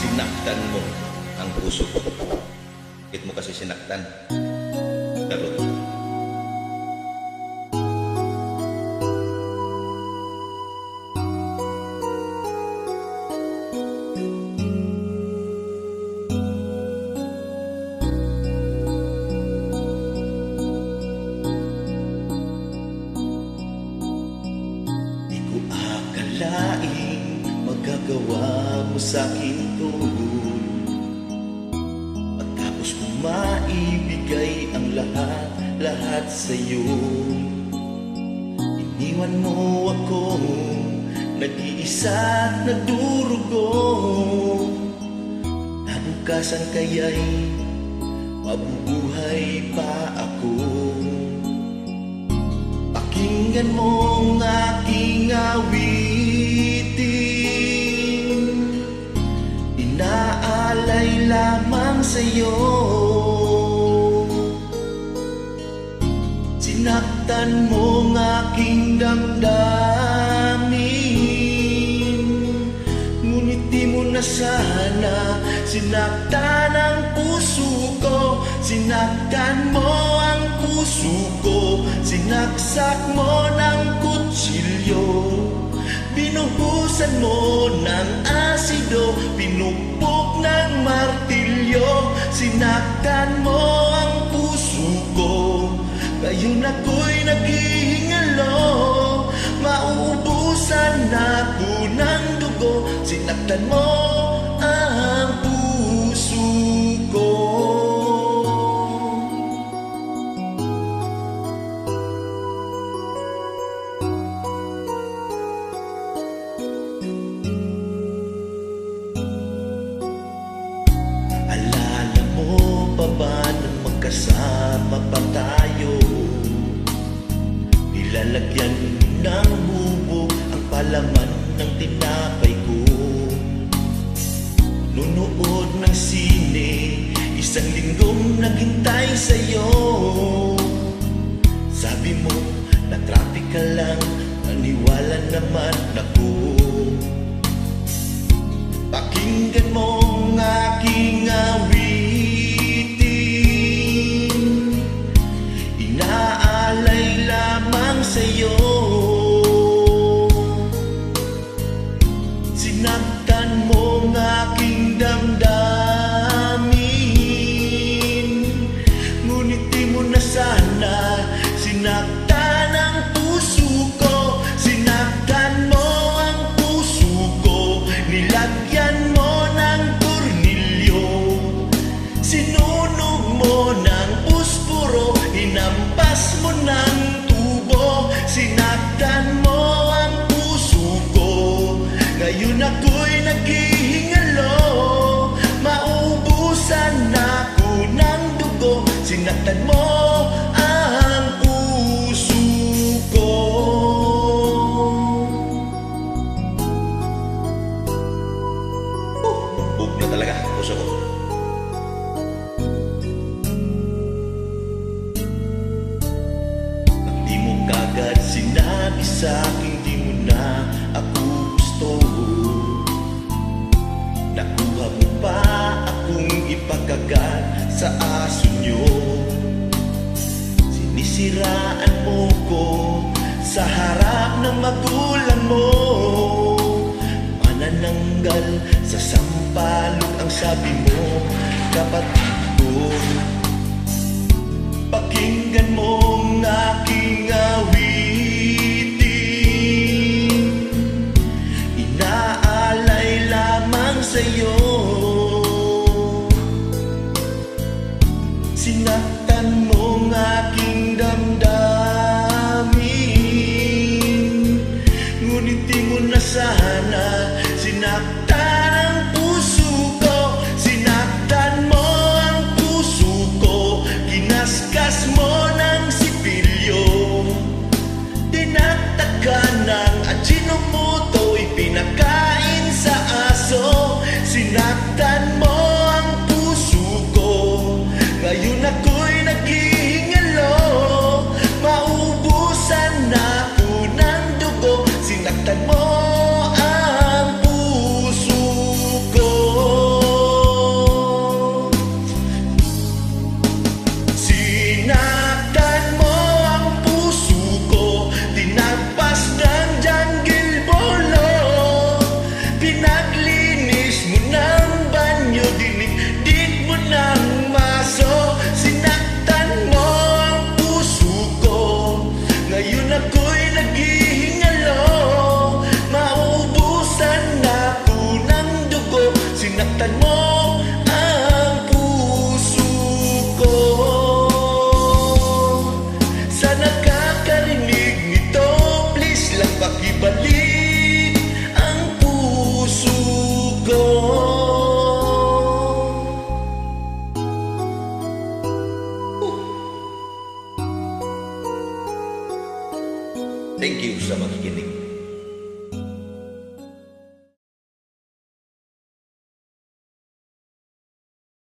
Sinaktan mo ang puso ko. Bakit mo kasi sinaktan? Charot. Di ko akalaing magagawa mo sa'kin to. Matapos ko maibigay ang lahat sa'yo. Iniwan mo ako, nag-iisa at nagdurugo. Nabukasan kaya'y mabubuhay pa ako. Pakinggan mo ang aking awitin, inaalay lamang sa'yo. Sinaktan mo ang aking damdamin, ngunit di mo na sana sinaktan ang puso ko. Sinaktan mo ang puso ko, sinaksak mo ng kutsilyo. Binuhusan mo ng asido, pinupok ng martilyo. Sinaktan mo ang puso ko, ngayon ako'y naghihingalo. Mauubusan na ako ng dugo. Sinaktan mo ang puso ko. Alala mo pa ba nang magkasama pa tayo? Nilalagyan ng bubog ang palaman ng tinapay ko. Nunood ng sine, isang linggong naghintay sa'yo. Sabi mo na traffic ka lang, naniwala naman ako. Pakinggan mo ang aking awitin, inaalay lamang sa'yo. Sinaktan mo ang aking damdamin, ngunit di mo na sana sinaktan ang puso ko. Sinaktan mo ang puso ko, nilagyan mo ng tornilyo. Sinunog mo ng puspuro, hinampas mo ng tubo. Sinaktan mo ang puso ko, ngayon ako'y naghihingalo. Maubusan na ako ng dugo. Sinaktan mo ang puso ko. Bugbog na talaga ang puso ko. Pag di mo kagad sinabi sa'kin, di mo na ako gusto. Nakuha mo pa akong ipakagat sa aso nyo. Sinisiraan mo ko sa harap ng magulang mo. Manananggal sa sampalok ang sabi mo, kapatid ko. Pakinggan mo ang aking awitin, inaalay lamang sa'yo. Sinaktan mo ang aking damdamin, ngunit di mo na sana sinaktan